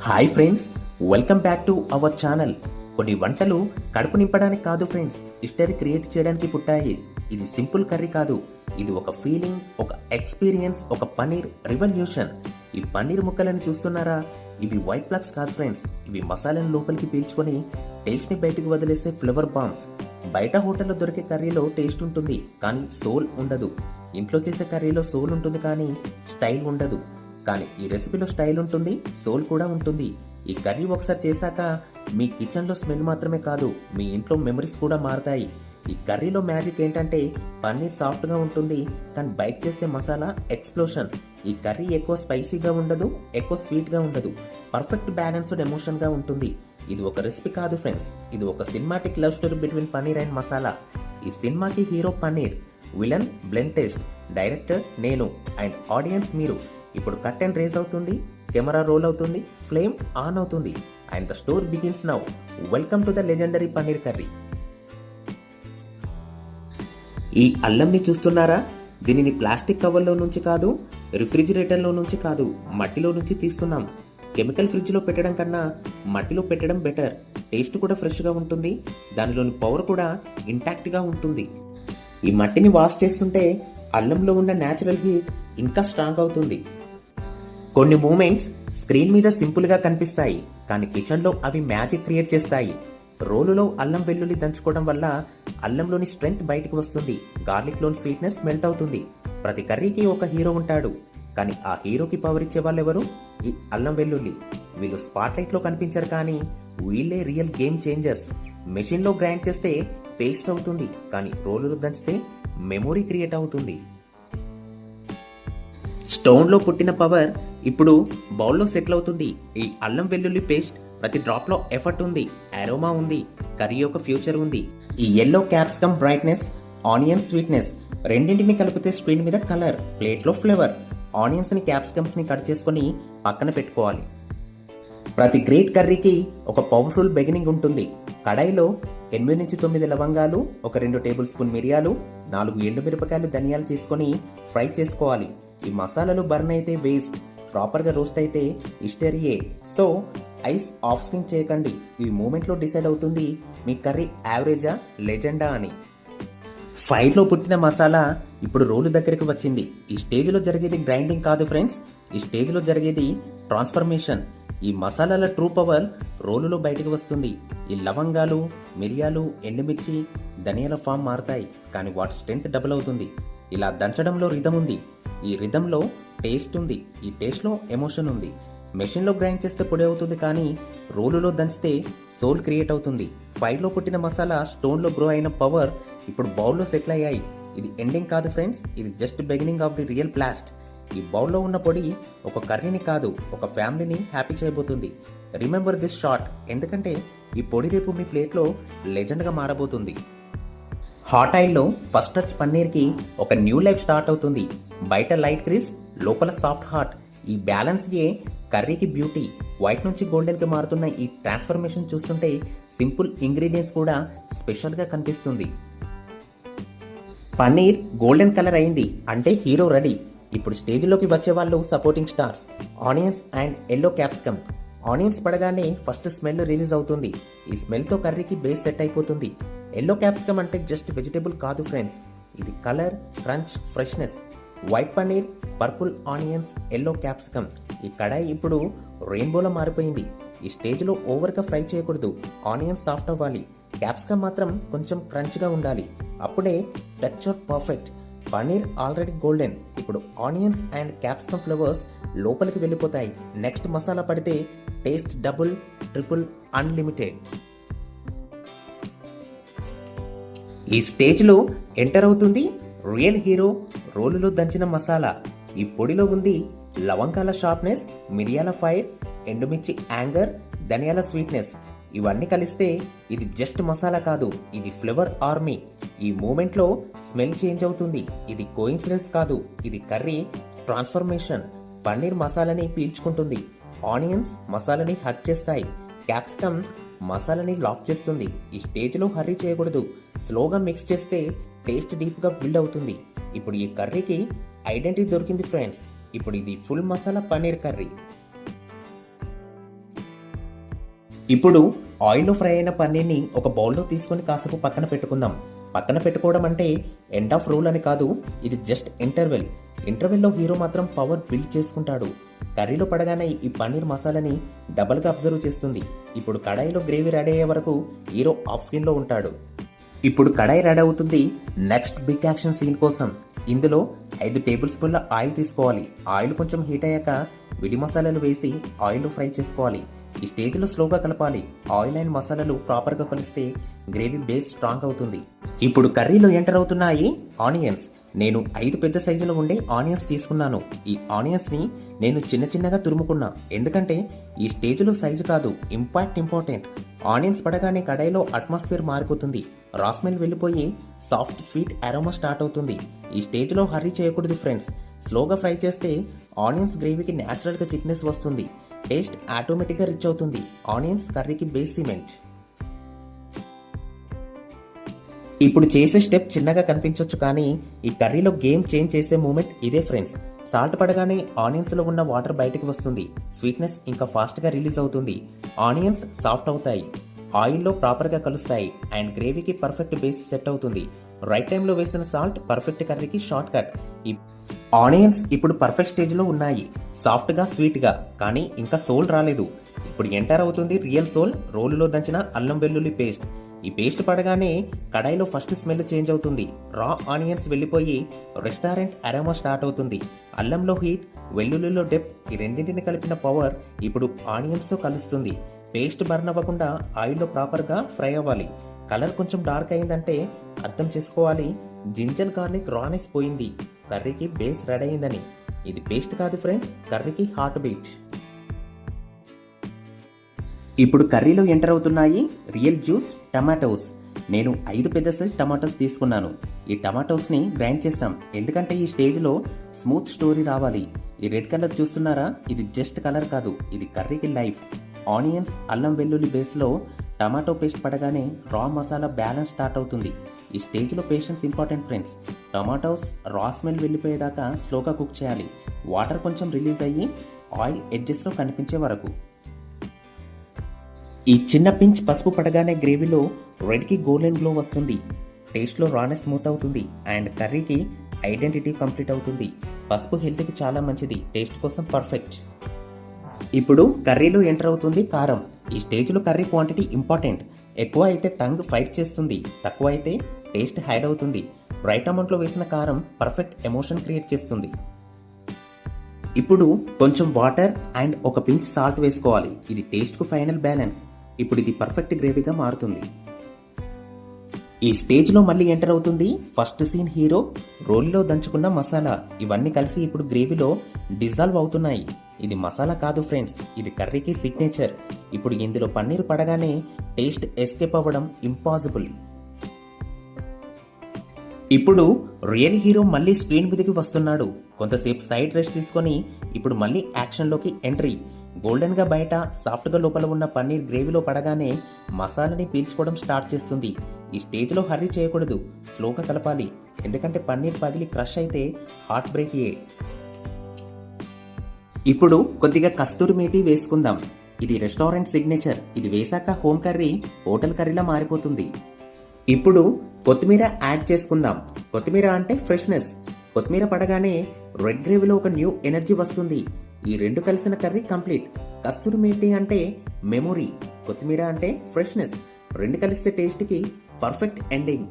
Hi friends, welcome back to our channel. కొన్ని వంటలు కడుపు నింపడానికి కాదు ఫ్రెండ్స్, హిస్టరీ క్రియేట్ చేయడానికి పుట్టాయి. ఇది సింపుల్ కర్రీ కాదు, ఇది ఒక ఫీలింగ్, ఒక ఎక్స్పీరియన్స్, ఒక పన్నీర్ రివల్యూషన్. ఈ పన్నీర్ ముక్కలను చూస్తున్నారా? ఇవి వైట్ ప్లగ్స్ కాదు ఫ్రెండ్స్, ఇవి మసాలాను లోపలికి పీల్చుకొని టేస్ట్ని బయటకు వదిలేసే ఫ్లేవర్ బాంబ్స్. బయట హోటల్లో దొరికే కర్రీలో టేస్ట్ ఉంటుంది కానీ సోల్ ఉండదు. ఇంట్లో చేసే కర్రీలో సోల్ ఉంటుంది కానీ స్టైల్ ఉండదు. కానీ ఈ రెసిపీలో స్టైల్ ఉంటుంది, సోల్ కూడా ఉంటుంది. ఈ కర్రీ ఒకసారి చేశాక మీ కిచెన్లో స్మెల్ మాత్రమే కాదు, మీ ఇంట్లో మెమరీస్ కూడా మారతాయి. ఈ కర్రీలో మ్యాజిక్ ఏంటంటే పన్నీర్ సాఫ్ట్గా ఉంటుంది కానీ బైట్ చేస్తే మసాలా ఎక్స్ప్లోషన్. ఈ కర్రీ ఎక్కువ స్పైసీగా ఉండదు, ఎక్కువ స్వీట్గా ఉండదు, పర్ఫెక్ట్ బ్యాలెన్స్డ్ ఎమోషన్గా ఉంటుంది. ఇది ఒక రెసిపీ కాదు ఫ్రెండ్స్, ఇది ఒక cinematic love story between paneer and masala. ఈ సినిమాకి hero paneer, villain blend taste, director నేను అండ్ ఆడియన్స్ మీరు. ఇప్పుడు కర్టెన్ రేజ్ అవుతుంది, కెమెరా రోల్ అవుతుంది, ఫ్లేమ్ ఆన్ అవుతుంది and the story begins now. Welcome to the legendary paneer curry. ఈ అల్లంని చూస్తున్నారా? దీనిని ప్లాస్టిక్ కవర్లో నుంచి కాదు, రిఫ్రిజిరేటర్లో నుంచి కాదు, మట్టిలో నుంచి తీస్తున్నాం. కెమికల్ ఫ్రిడ్జ్లో పెట్టడం కన్నా మట్టిలో పెట్టడం బెటర్. టేస్ట్ కూడా ఫ్రెష్గా ఉంటుంది, దానిలోని పవర్ కూడా ఇంటాక్ట్గా ఉంటుంది. ఈ మట్టిని వాష్ చేస్తుంటే అల్లంలో ఉన్న న్యాచురల్ హీట్ ఇంకా స్ట్రాంగ్ అవుతుంది. కొన్ని మూమెంట్స్ స్క్రీన్ మీద సింపుల్గా కనిపిస్తాయి కానీ కిచెన్లో అవి మ్యాజిక్ క్రియేట్ చేస్తాయి. రోలులో అల్లం వెల్లుల్లి దంచుకోవడం వల్ల అల్లంలోని స్ట్రెంగ్త్ బయటకు వస్తుంది, గార్లిక్లోని స్వీట్నెస్ మెల్ట్ అవుతుంది. ప్రతి కర్రీకి ఒక హీరో ఉంటాడు కానీ ఆ హీరోకి పవర్ ఇచ్చే వాళ్ళు ఎవరు? ఈ అల్లం వెల్లుల్లి. వీళ్ళు స్పాట్లైట్లో కనిపించరు కానీ వీళ్ళే రియల్ గేమ్ చేంజర్స్. మెషిన్లో గ్రైండ్ చేస్తే పేస్ట్ అవుతుంది కానీ రోలులో దంచితే మెమొరీ క్రియేట్ అవుతుంది. స్టోన్లో పుట్టిన పవర్ ఇప్పుడు బౌల్లో సెటిల్ అవుతుంది. ఈ అల్లం వెల్లుల్లి పేస్ట్ ప్రతి డ్రాప్లో ఎఫర్ట్ ఉంది, అరోమా ఉంది, కర్రీ యొక్క ఫ్యూచర్ ఉంది. ఈ yellow capsicum brightness, onion sweetness రెండింటిని కలిపితే స్క్రీన్ మీద కలర్, ప్లేట్లో ఫ్లేవర్. ఆనియన్స్ని క్యాప్సికమ్స్ని కట్ చేసుకొని పక్కన పెట్టుకోవాలి. ప్రతి గ్రేట్ కర్రీకి ఒక పవర్ఫుల్ బిగినింగ్ ఉంటుంది. కడాయిలో 8 నుంచి 9 లవంగాలు, ఒక 2 టేబుల్ స్పూన్ మిరియాలు, 4 ఎండుమిరపకాయలు, ధనియాలు చేసుకొని ఫ్రై చేసుకోవాలి. ఈ మసాలాలు బర్న్ అయితే వేస్ట్, ప్రాపర్గా రోస్ట్ అయితే హిస్టరీయే. సో ఐస్ ఆఫ్ స్క్రీన్ చేయకండి, ఈ మూమెంట్లో డిసైడ్ అవుతుంది మీ కర్రీ యావరేజా లెజెండా అని. ఫైర్లో పుట్టిన మసాలా ఇప్పుడు రోలు దగ్గరికి వచ్చింది. ఈ స్టేజ్లో జరిగేది గ్రైండింగ్ కాదు ఫ్రెండ్స్, ఈ స్టేజ్లో జరిగేది ట్రాన్స్ఫర్మేషన్. ఈ మసాలాల ట్రూ పవర్ రోలులో బయటకు వస్తుంది. ఈ లవంగాలు, మిరియాలు, ఎండుమిర్చి, ధనియాల ఫామ్ మారుతాయి కానీ వాటి స్ట్రెంత్ డబుల్ అవుతుంది. ఇలా దంచడంలో రిథం ఉంది, ఈ రిథంలో టేస్ట్ ఉంది, ఈ టేస్ట్లో ఎమోషన్ ఉంది. మెషిన్లో గ్రైండ్ చేస్తే పొడి అవుతుంది కానీ రోలులో దంచితే సోల్ క్రియేట్ అవుతుంది. ఫైర్లో పుట్టిన మసాలా స్టోన్లో గ్రో అయిన పవర్ ఇప్పుడు బౌల్లో సెటిల్ అయ్యాయి. ఇది ఎండింగ్ కాదు ఫ్రెండ్స్, ఇది just beginning of the real blast. ఈ బౌల్లో ఉన్న పొడి ఒక కర్రీని కాదు, ఒక ఫ్యామిలీని హ్యాపీ చేయబోతుంది. రిమెంబర్ దిస్ షాట్, ఎందుకంటే ఈ పొడి రేపు మీ ప్లేట్లో లెజెండ్గా మారబోతుంది. హాట్ ఆయిల్లో ఫస్ట్ టచ్ పన్నీర్కి ఒక న్యూ లైఫ్ స్టార్ట్ అవుతుంది. బయట లైట్ క్రిస్ప్, లోపల సాఫ్ట్ హార్ట్. ఈ బ్యాలెన్స్యే కర్రీకి బ్యూటీ. వైట్ నుంచి గోల్డెన్కి మారుతున్న ఈ ట్రాన్స్ఫర్మేషన్ చూస్తుంటే సింపుల్ ఇంగ్రీడియంట్స్ కూడా స్పెషల్గా కనిపిస్తుంది. పన్నీర్ గోల్డెన్ కలర్ అయింది అంటే హీరో రెడీ. ఇప్పుడు స్టేజ్లోకి వచ్చే వాళ్ళు supporting stars, onions and yellow capsicum. Onions పడగానే ఫస్ట్ స్మెల్ రిలీజ్ అవుతుంది. ఈ స్మెల్తో కర్రీకి బేస్ సెట్ అయిపోతుంది. ఎల్లో క్యాప్సికమ్ అంటే జస్ట్ వెజిటేబుల్ కాదు ఫ్రెండ్స్, ఇది colour, crunch, freshness. White paneer, purple onions, yellow capsicum. ఈ కడాయి ఇప్పుడు రెయిన్బోలో మారిపోయింది. ఈ స్టేజ్లో ఓవర్గా ఫ్రై చేయకూడదు, ఆనియన్స్ సాఫ్ట్ అవ్వాలి, క్యాప్సికమ్ మాత్రం కొంచెం క్రంచ్గా ఉండాలి. అప్పుడే texture perfect. Paneer already golden, ఇప్పుడు ఆనియన్స్ అండ్ క్యాప్సికమ్ ఫ్లేవర్స్ లోపలికి వెళ్ళిపోతాయి. నెక్స్ట్ మసాలా పడితే టేస్ట్ డబుల్, ట్రిపుల్, అన్లిమిటెడ్. ఈ స్టేజ్లో ఎంటర్ అవుతుంది రియల్ హీరో, రోలులో దంచిన మసాలా. ఈ పొడిలో ఉంది లవంగాల షార్ప్నెస్, మిరియాల ఫైర్, ఎండుమిర్చి యాంగర్, ధనియాల స్వీట్నెస్. ఇవన్నీ కలిస్తే ఇది జస్ట్ మసాలా కాదు, ఇది ఫ్లేవర్ ఆర్మీ. ఈ మూమెంట్లో స్మెల్ చేంజ్ అవుతుంది. ఇది కోఇన్సిడెన్స్ కాదు, ఇది కర్రీ ట్రాన్స్ఫర్మేషన్. పన్నీర్ మసాలాని పీల్చుకుంటుంది, ఆనియన్స్ మసాలాని హక్ చేస్తాయి, క్యాప్సికమ్ మసాలాని లాక్ చేస్తుంది. ఈ స్టేజ్లో హర్రీ చేయకూడదు, స్లోగా మిక్స్ చేస్తే టేస్ట్ డీప్గా బిల్డ్ అవుతుంది. ఇప్పుడు ఈ కర్రీకి ఐడెంటిటీ దొరికింది ఫ్రెండ్స్. ఇప్పుడు ఇది ఫుల్ మసాలా పన్నీర్ కర్రీ. ఇప్పుడు ఆయిల్లో ఫ్రై అయిన పన్నీర్ని ఒక బౌల్లో తీసుకొని కాసేపు పక్కన పెట్టుకుందాం. పక్కన పెట్టుకోవడం అంటే ఎండ్ ఆఫ్ రూల్ అని కాదు, ఇది జస్ట్ ఇంటర్వెల్లో హీరో మాత్రం పవర్ బిల్డ్ చేసుకుంటాడు. కర్రీలో పడగానే ఈ పన్నీర్ మసాలాని డబల్గా అబ్జర్వ్ చేస్తుంది. ఇప్పుడు కడాయిలో గ్రేవీ రెడీ అయ్యే వరకు హీరో ఆఫ్ స్క్రీన్లో ఉంటాడు. ఇప్పుడు కడాయి రెడీ అవుతుంది నెక్స్ట్ బిగ్ యాక్షన్ సీన్ కోసం. ఇందులో 5 టేబుల్ స్పూన్ల ఆయిల్ తీసుకోవాలి. ఆయిల్ కొంచెం హీట్ అయ్యాక విడి మసాలాలు వేసి ఆయిల్లో ఫ్రై చేసుకోవాలి. ఈ స్టేజ్లో స్లోగా కలపాలి. ఆయిల్ అండ్ మసాలాలు ప్రాపర్గా కలిస్తే గ్రేవీ బేస్ స్ట్రాంగ్ అవుతుంది. ఇప్పుడు కర్రీలో ఎంటర్ అవుతున్నాయి ఆనియన్స్. నేను 5 పెద్ద సైజులో ఉండే ఆనియన్స్ తీసుకున్నాను. ఈ ఆనియన్స్ని నేను చిన్నగా తురుముకున్నా, ఎందుకంటే ఈ స్టేజ్లో సైజు కాదు, ఇంపార్టెంట్. ఆనియన్స్ పడగానే కడాయిలో అట్మాస్ఫియర్ మారిపోతుంది. రా స్మెల్ వెళ్ళిపోయి సాఫ్ట్ స్వీట్ అరోమా స్టార్ట్ అవుతుంది. ఈ స్టేజ్లో హర్రీ చేయకూడదు ఫ్రెండ్స్. స్లోగా ఫ్రై చేస్తే ఆనియన్స్ గ్రేవీకి న్యాచురల్గా థిక్నెస్ వస్తుంది. టేస్ట్ ఆటోమేటిక్గా రిచ్ అవుతుంది. ఆనియన్స్ కర్రీకి బేస్ సిమెంట్. ఇప్పుడు చేసే స్టెప్ చిన్నగా కనిపించవచ్చు, కానీ ఈ కర్రీలో గేమ్ చేంజ్ చేసే మూమెంట్ ఇదే ఫ్రెండ్స్. సాల్ట్ పడగానే ఆనియన్స్లో ఉన్న వాటర్ బయటకు వస్తుంది. స్వీట్నెస్ ఇంకా ఫాస్ట్గా రిలీజ్ అవుతుంది. ఆనియన్స్ సాఫ్ట్ అవుతాయి, ఆయిల్లో ప్రాపర్గా కలుస్తాయి అండ్ గ్రేవీకి పర్ఫెక్ట్ బేస్ సెట్ అవుతుంది. రైట్ టైంలో వేసిన సాల్ట్ పర్ఫెక్ట్ కర్రీకి షార్ట్ కట్. ఈ ఆనియన్స్ ఇప్పుడు పర్ఫెక్ట్ స్టేజ్లో ఉన్నాయి, సాఫ్ట్గా స్వీట్గా, కానీ ఇంకా సోల్ రాలేదు. ఇప్పుడు ఎంటర్ అవుతుంది రియల్ సోల్, రోలులో దంచిన అల్లం వెల్లుల్లి పేస్ట్. ఈ పేస్ట్ పడగానే కడాయిలో ఫస్ట్ స్మెల్ చేంజ్ అవుతుంది. రా ఆనియన్స్ వెళ్ళిపోయి రెస్టారెంట్ అరోమా స్టార్ట్ అవుతుంది. అల్లంలో హీట్, వెల్లుల్లిలో డెప్త్, ఈ రెండింటిని కలిపిన పవర్ ఇప్పుడు ఆనియన్స్తో కలుస్తుంది. పేస్ట్ బర్న్ అవ్వకుండా ఆయిల్లో ప్రాపర్గా ఫ్రై అవ్వాలి. కలర్ కొంచెం డార్క్ అయిందంటే అర్థం చేసుకోవాలి జింజర్ గార్లిక్ రానెస్ పోయింది, కర్రీకి బేస్ రెడీ అయిందని. ఇది పేస్ట్ కాదు ఫ్రెండ్స్, కర్రీకి హార్ట్ బీట్. ఇప్పుడు కర్రీలో ఎంటర్ అవుతున్నాయి రియల్ జ్యూస్ టమాటోస్. నేను 5 పెద్ద సైజ్ టమాటోస్ తీసుకున్నాను. ఈ టమాటోస్ని గ్రైండ్ చేసాం, ఎందుకంటే ఈ స్టేజ్లో స్మూత్ స్టోరీ రావాలి. ఈ రెడ్ కలర్ చూస్తున్నారా, ఇది జస్ట్ కలర్ కాదు, ఇది కర్రీకి లైఫ్. ఆనియన్స్, అల్లం వెల్లుల్లి బేస్లో టమాటో పేస్ట్ పడగానే రా మసాలా బ్యాలెన్స్ స్టార్ట్ అవుతుంది. ఈ స్టేజ్లో పేషెన్స్ ఇంపార్టెంట్ ఫ్రెండ్స్. టమాటోస్ రా స్మెల్ వెళ్ళిపోయేదాకా స్లోగా కుక్ చేయాలి. వాటర్ కొంచెం రిలీజ్ అయ్యి ఆయిల్ ఎడ్జెస్లో కనిపించే వరకు. ఈ చిన్న పించ్ పసుపు పడగానే గ్రేవీలో రెడ్కి గోల్డెన్ గ్లో వస్తుంది. టేస్ట్లో రానెస్ స్మూత్ అవుతుంది అండ్ కర్రీకి ఐడెంటిటీ కంప్లీట్ అవుతుంది. పసుపు హెల్త్కి చాలా మంచిది, టేస్ట్ కోసం పర్ఫెక్ట్. ఇప్పుడు కర్రీలో ఎంటర్ అవుతుంది కారం. ఈ స్టేజ్లో కర్రీ క్వాంటిటీ ఇంపార్టెంట్. ఎక్కువ అయితే టంగ్ ఫైట్ చేస్తుంది, తక్కువ అయితే టేస్ట్ హైడ్ అవుతుంది. రైట్ అమౌంట్లో వేసిన కారం పర్ఫెక్ట్ ఎమోషన్ క్రియేట్ చేస్తుంది. ఇప్పుడు కొంచెం వాటర్ అండ్ ఒక పించ్ సాల్ట్ వేసుకోవాలి. ఇది టేస్ట్కు ఫైనల్ బ్యాలెన్స్. ఇప్పుడు ఇది పర్ఫెక్ట్ గ్రేవీగా మారుతుంది. ఈ స్టేజ్లో మళ్ళీ ఎంటర్ అవుతుంది ఫస్ట్ సీన్ హీరో, రోల్లో దంచుకున్న మసాలా. ఇవన్నీ కలిసి ఇప్పుడు గ్రేవీలో డిజాల్వ్ అవుతున్నాయి. ఇది మసాలా కాదు ఫ్రెండ్స్, ఇది కర్రీకి సిగ్నేచర్. ఇప్పుడు ఇందులో పన్నీర్ పడగానే టేస్ట్ ఎస్కేప్ అవ్వడం ఇంపాసిబుల్. ఇప్పుడు రియల్ హీరో మళ్ళీ స్క్రీన్ మీదకి వస్తున్నాడు. కొంతసేపు సైడ్ రెస్ట్ తీసుకొని ఇప్పుడు మళ్ళీ యాక్షన్లోకి ఎంట్రీ. గోల్డెన్ గా బయట, సాఫ్ట్ గా లోపల ఉన్న పన్నీర్ గ్రేవీలో పడగానే మసాలాని పీల్చుకోవడం స్టార్ట్ చేస్తుంది. ఈ స్టేజ్లో హర్రీ చేయకూడదు, స్లోగా కలపాలి, ఎందుకంటే పన్నీర్ పగిలి క్రష్ అయితే హార్ట్ బ్రేక్. ఇప్పుడు కొద్దిగా కస్తూరి మేతి వేసుకుందాం. ఇది రెస్టారెంట్ సిగ్నేచర్. ఇది వేసాక హోమ్ కర్రీ హోటల్ కర్రీలా మారిపోతుంది. ఇప్పుడు కొత్తిమీర యాడ్ చేసుకుందాం. కొత్తిమీర అంటే ఫ్రెష్నెస్. కొత్తిమీర పడగానే రెడ్ గ్రేవీలో ఒక న్యూ ఎనర్జీ వస్తుంది. ఈ రెండు కలిసిన కర్రీ కంప్లీట్. కస్తూరి మేతి అంటే మెమొరీ, కొత్తిమీర అంటే ఫ్రెష్నెస్. రెండు కలిస్తే టేస్ట్కి పర్ఫెక్ట్ ఎండింగ్.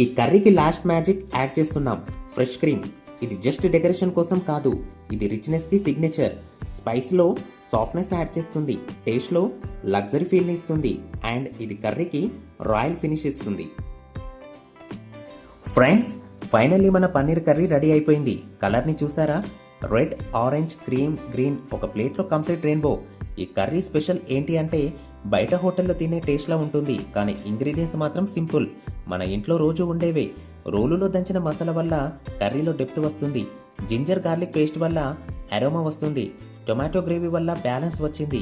ఈ కర్రీకి లాస్ట్ మ్యాజిక్ యాడ్ చేస్తున్నాం, ఫ్రెష్ క్రీమ్. ఇది జస్ట్ డెకరేషన్ కోసం కాదు, ఇది రిచ్నెస్ కి సిగ్నేచర్. స్పైస్లో సాఫ్ట్నెస్ యాడ్ చేస్తుంది, టేస్ట్లో లగ్జరీ ఫీల్ ఇస్తుంది అండ్ ఇది కర్రీకి రాయల్ ఫినిష్ ఇస్తుంది. ఫ్రెండ్స్, ఫైనల్లీ మన పన్నీర్ కర్రీ రెడీ అయిపోయింది. కలర్ని చూసారా, రెడ్, ఆరెంజ్, క్రీమ్, గ్రీన్, ఒక ప్లేట్లో కంప్లీట్ రెయిన్బో. ఈ కర్రీ స్పెషల్ ఏంటి అంటే బయట హోటల్లో తినే టేస్ట్లా ఉంటుంది, కానీ ఇంగ్రీడియంట్స్ మాత్రం సింపుల్, మన ఇంట్లో రోజు ఉండేవే. రోలులో దంచిన మసాలా వల్ల కర్రీలో డెప్త్ వస్తుంది, జింజర్ గార్లిక్ పేస్ట్ వల్ల అరోమా వస్తుంది, టొమాటో గ్రేవీ వల్ల బ్యాలెన్స్ వచ్చింది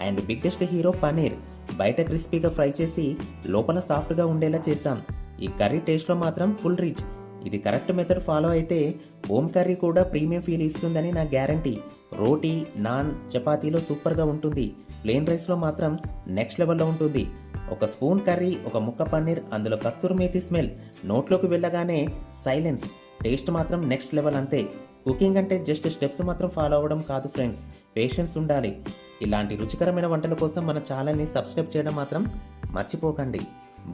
అండ్ బిగ్గెస్ట్ హీరో పన్నీర్. బయట క్రిస్పీగా ఫ్రై చేసి లోపల సాఫ్ట్గా ఉండేలా చేసాం. ఈ కర్రీ టేస్ట్లో మాత్రం ఫుల్ రిచ్. ఇది కరెక్ట్ మెథడ్ ఫాలో అయితే హోమ్ కర్రీ కూడా ప్రీమియం ఫీల్ ఇస్తుందని నా గ్యారంటీ. రోటీ, నాన్, చపాతీలో సూపర్గా ఉంటుంది. ప్లెయిన్ రైస్లో మాత్రం నెక్స్ట్ లెవెల్లో ఉంటుంది. ఒక స్పూన్ కర్రీ, ఒక ముక్క పన్నీర్, అందులో కస్తూరి మేతి స్మెల్ నోట్లోకి వెళ్ళగానే సైలెన్స్. టేస్ట్ మాత్రం నెక్స్ట్ లెవెల్ అంతే. కుకింగ్ అంటే జస్ట్ స్టెప్స్ మాత్రం ఫాలో అవ్వడం కాదు ఫ్రెండ్స్, పేషెన్స్ ఉండాలి. ఇలాంటి రుచికరమైన వంటల కోసం మన ఛానల్ని సబ్స్క్రైబ్ చేయడం మాత్రం మర్చిపోకండి.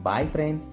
Bye friends.